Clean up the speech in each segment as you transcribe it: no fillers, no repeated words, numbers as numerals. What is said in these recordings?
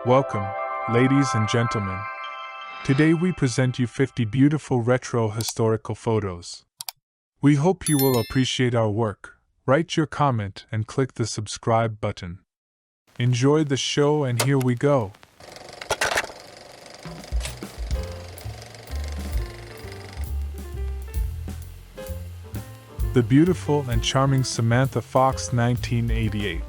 Welcome, ladies and gentlemen. Today we present you 50 beautiful retro historical photos. We hope you will appreciate our work. Write your comment and click the subscribe button. Enjoy the show, and here we go. The beautiful and charming Samantha Fox, 1988.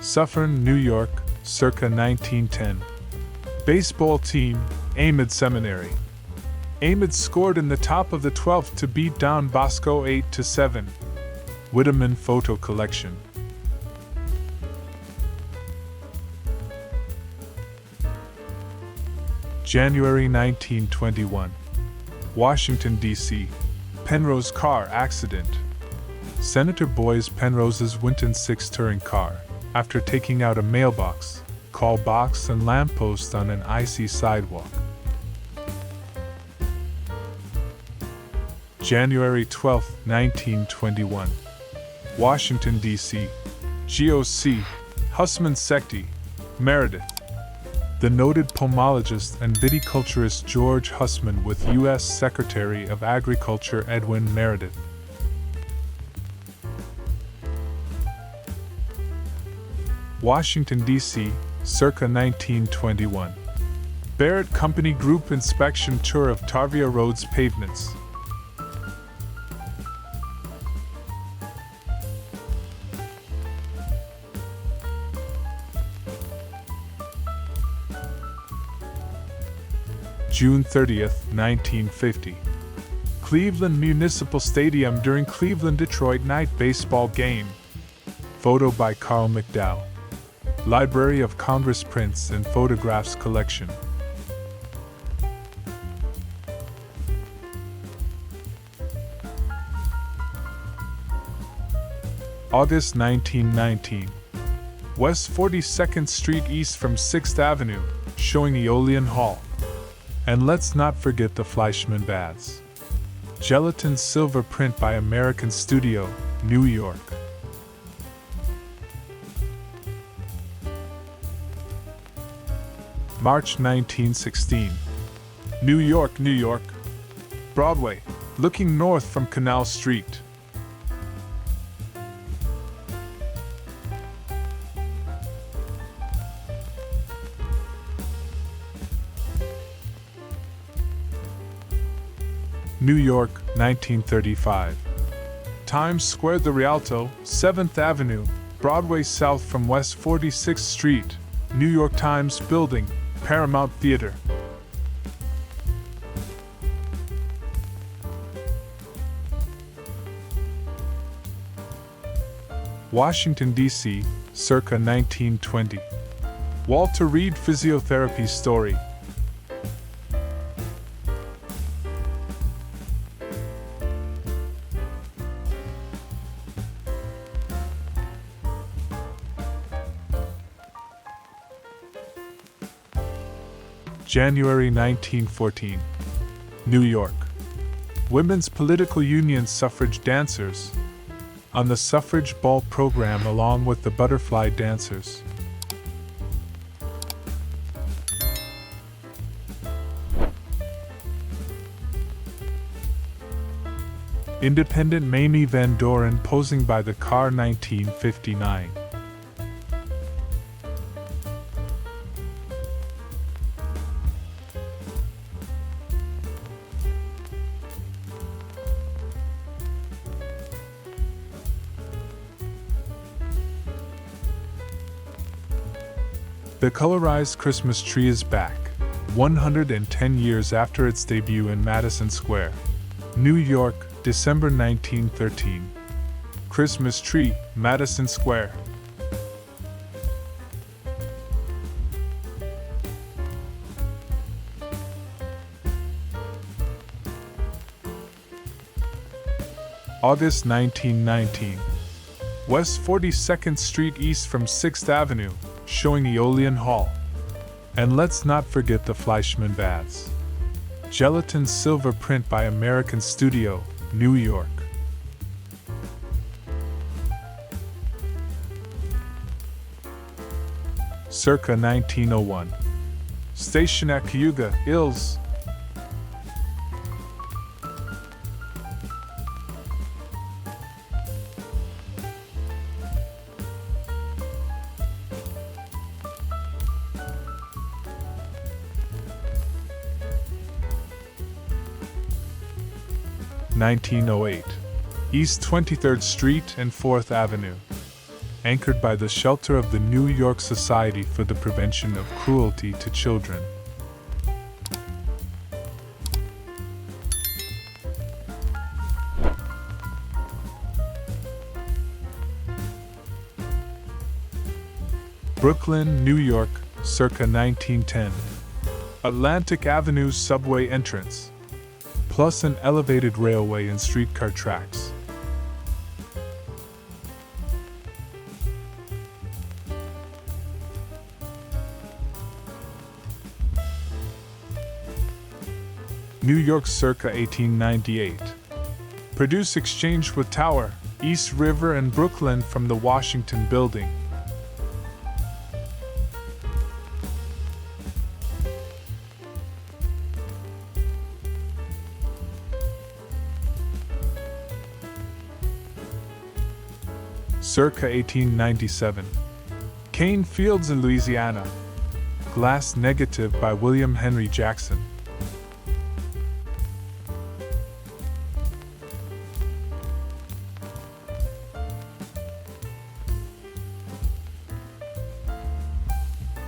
Suffrage, New York, circa 1910. Baseball team, Amid Seminary. Amid scored in the top of the 12th to beat down Bosco 8-7. Whitteman photo collection. January 1921. Washington, D.C. Penrose car accident. Senator Boyce Penrose's Winton 6 touring car, after taking out a mailbox, call box, and lamppost on an icy sidewalk. January 12, 1921. Washington, D.C. GOC. Hussman Secti. Meredith. The noted pomologist and viticulturist George Hussman with U.S. Secretary of Agriculture Edwin Meredith. Washington, D.C., circa 1921. Barrett Company Group inspection tour of Tarvia Road's pavements. June 30th, 1950. Cleveland Municipal Stadium during Cleveland-Detroit night baseball game. Photo by Carl McDowell. Library of Congress prints and photographs collection. August 1919. West 42nd Street east from 6th Avenue, showing Aeolian Hall. And let's not forget the Fleischmann Baths. Gelatin silver print by American Studio, New York. March 1916. New York, New York. Broadway, looking north from Canal Street. New York, 1935. Times Square, the Rialto, 7th Avenue, Broadway south from West 46th Street, New York Times Building, Paramount Theater. Washington, D.C., circa 1920. Walter Reed physiotherapy story. January 1914. New York. Women's Political Union suffrage dancers. On the suffrage ball program along with the butterfly dancers. Independent Mamie Van Doren posing by the car, 1959. The colorized Christmas tree is back, 110 years after its debut in Madison Square, New York, December 1913. Christmas tree, Madison Square. August 1919. West 42nd Street east from 6th Avenue, showing Aeolian Hall. And let's not forget the Fleischmann Vase. Gelatin silver print by American Studio, New York. Circa 1901. Station at Cayuga, Ills. (1908) East 23rd Street and 4th Avenue. Anchored by the shelter of the New York Society for the Prevention of Cruelty to Children. Brooklyn, New York, circa 1910. Atlantic Avenue's subway entrance, plus an elevated railway and streetcar tracks. New York circa 1898. Produce exchanged with Tower, East River and Brooklyn from the Washington Building. Circa 1897. Kane Fields in Louisiana. Glass negative by William Henry Jackson.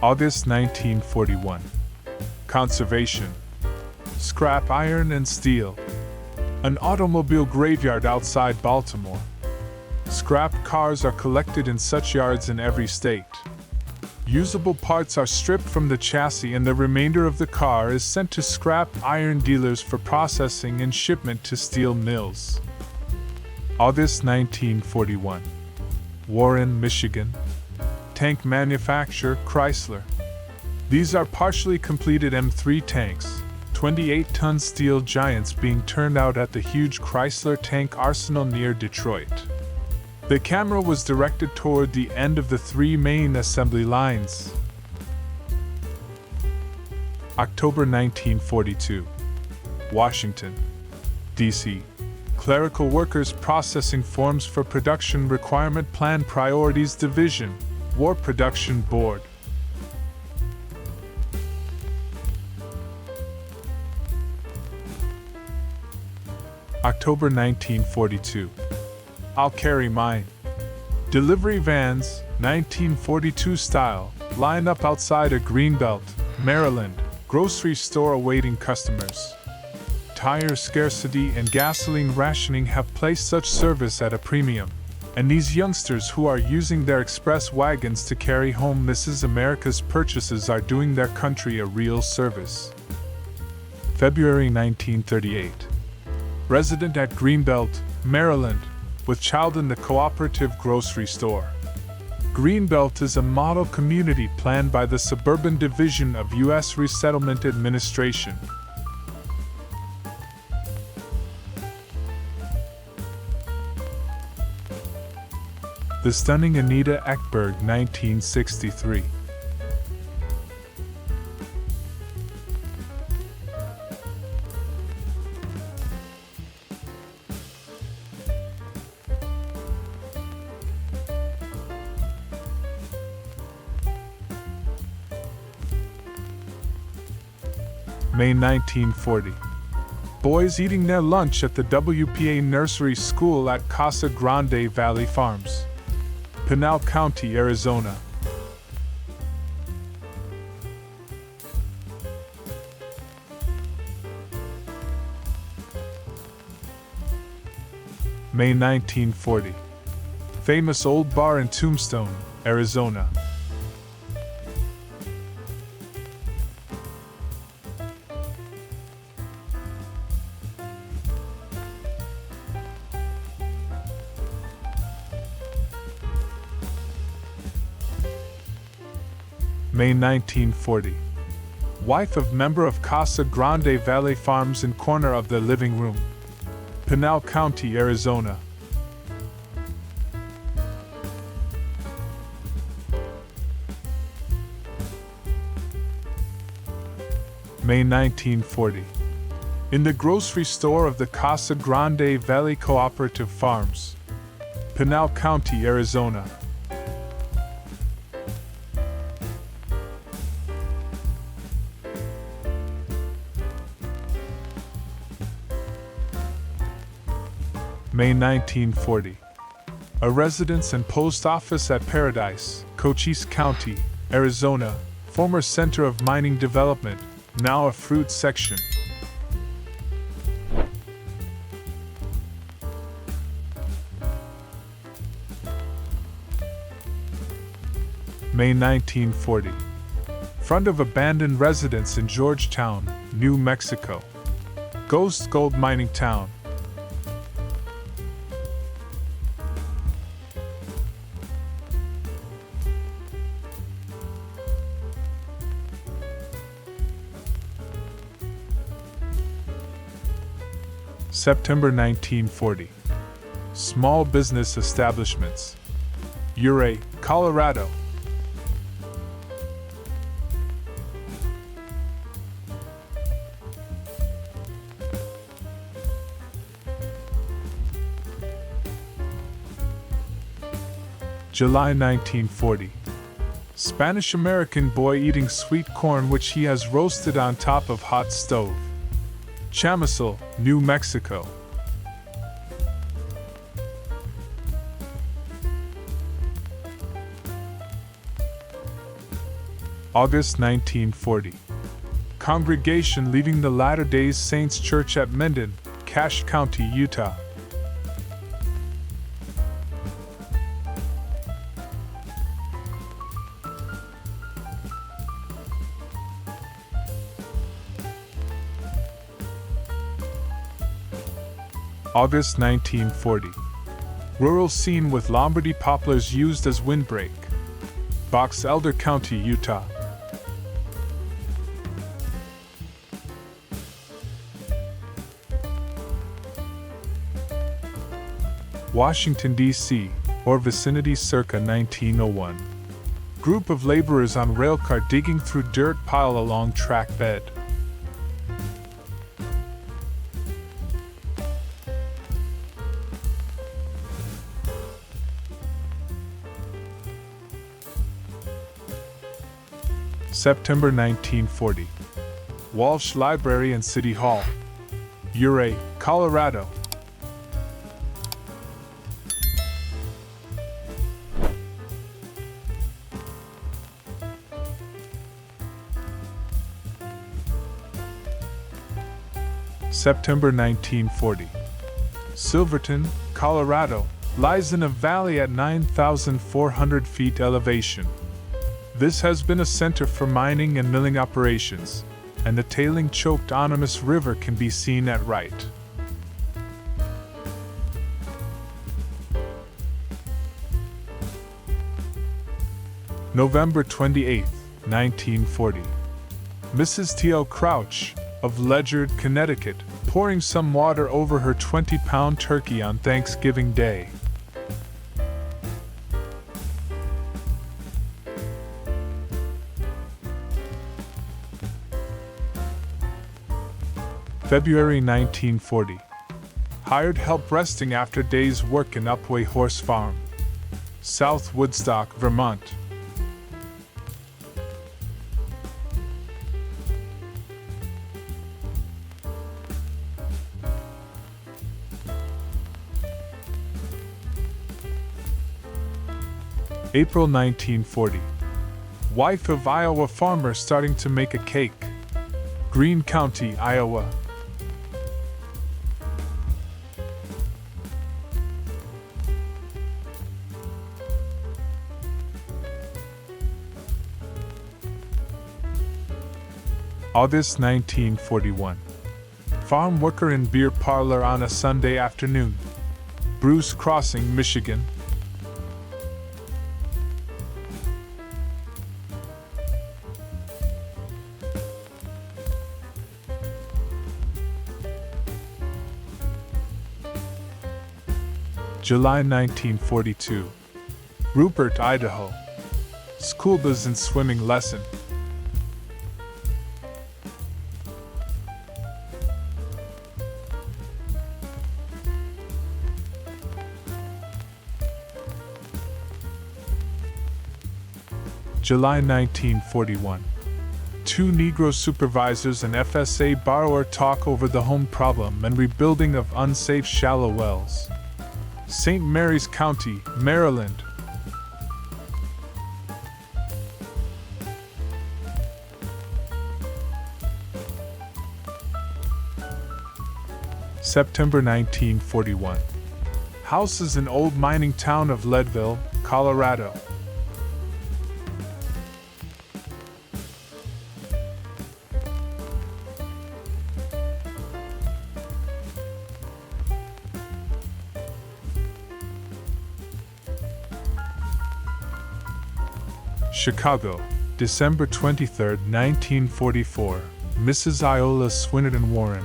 August 1941. Conservation. Scrap iron and steel. An automobile graveyard outside Baltimore. Scrap cars are collected in such yards in every state. Usable parts are stripped from the chassis and the remainder of the car is sent to scrap iron dealers for processing and shipment to steel mills. August 1941. Warren, Michigan. Tank manufacturer Chrysler. These are partially completed M3 tanks, 28-ton steel giants being turned out at the huge Chrysler tank arsenal near Detroit. The camera was directed toward the end of the three main assembly lines. October 1942. Washington, D.C. Clerical Workers Processing Forms for Production Requirement Plan Priorities Division, War Production Board. October 1942. I'll carry mine. Delivery vans, 1942 style, line up outside a Greenbelt, Maryland, grocery store awaiting customers. Tire scarcity and gasoline rationing have placed such service at a premium, and these youngsters who are using their express wagons to carry home Mrs. America's purchases are doing their country a real service. February 1938. Resident at Greenbelt, Maryland, with child in the cooperative grocery store. Greenbelt is a model community planned by the Suburban Division of U.S. Resettlement Administration. The Stunning Anita Ekberg, 1963. May 1940. Boys eating their lunch at the WPA Nursery School at Casa Grande Valley Farms, Pinal County, Arizona. May 1940. Famous old bar in Tombstone, Arizona. May 1940. wife of member of Casa Grande Valley Farms in corner of the living room. Pinal County, Arizona. May 1940. In the grocery store of the Casa Grande Valley Cooperative Farms, Pinal County, Arizona. May 1940. A residence and post office at Paradise, Cochise County, Arizona, former center of mining development, now a fruit section. May 1940. Front of abandoned residence in Georgetown, New Mexico. Ghost gold mining town. September 1940. Small business establishments. Ouray, Colorado. July 1940. Spanish-American boy eating sweet corn which he has roasted on top of hot stove. Chamisel, New Mexico. August 1940. Congregation leaving the Latter-day Saints Church at Mendon, Cache County, Utah. August 1940. Rural scene with Lombardy poplars used as windbreak. Box Elder County, Utah. Washington, D.C., or vicinity circa 1901. Group of laborers on railcar digging through dirt pile along track bed. September 1940. Walsh Library and City Hall. Ouray, Colorado. September 1940. Silverton, Colorado, lies in a valley at 9,400 feet elevation. This has been a center for mining and milling operations, and the tailing-choked Onimus River can be seen at right. November 28, 1940. Mrs. T.L. Crouch, of Ledyard, Connecticut, pouring some water over her 20-pound turkey on Thanksgiving Day. February 1940. Hired help resting after day's work in Upway Horse Farm, South Woodstock, Vermont. April 1940. Wife of Iowa farmer starting to make a cake. Greene County, Iowa. August 1941. Farm worker in beer parlor on a Sunday afternoon. Bruce Crossing, Michigan. July 1942. Rupert, Idaho. School bus and swimming lesson. July 1941. Two Negro supervisors and FSA borrower talk over the home problem and rebuilding of unsafe shallow wells. St. Mary's County, Maryland. September 1941. Houses in old mining town of Leadville, Colorado. Chicago, December 23, 1944. Mrs. Iola Swinnerton Warren,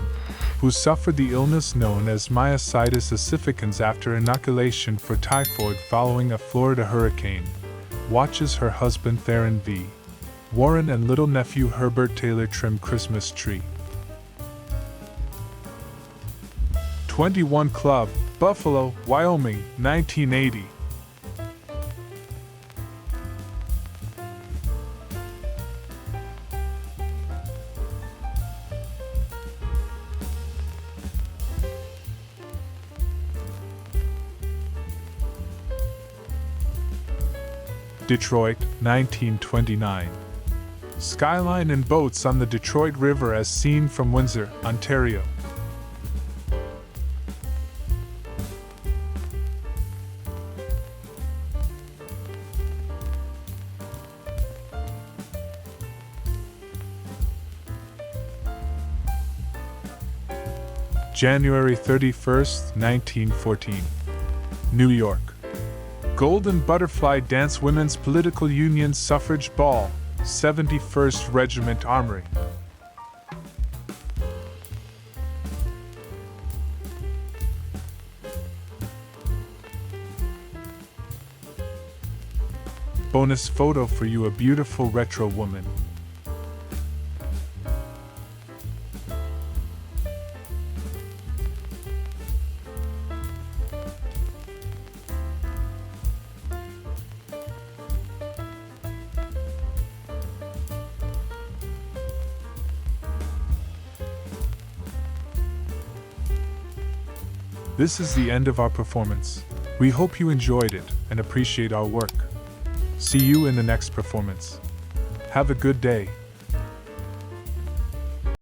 who suffered the illness known as myositis ossificans after inoculation for typhoid following a Florida hurricane, watches her husband Theron V. Warren and little nephew Herbert Taylor trim Christmas tree. 21 Club, Buffalo, Wyoming, 1980. Detroit, 1929. Skyline and boats on the Detroit River as seen from Windsor, Ontario. January 31st, 1914. New York. Golden Butterfly Dance Women's Political Union Suffrage Ball, 71st Regiment Armory. Bonus photo for you, a beautiful retro woman. This is the end of our performance. We hope you enjoyed it and appreciate our work. See you in the next performance. Have a good day.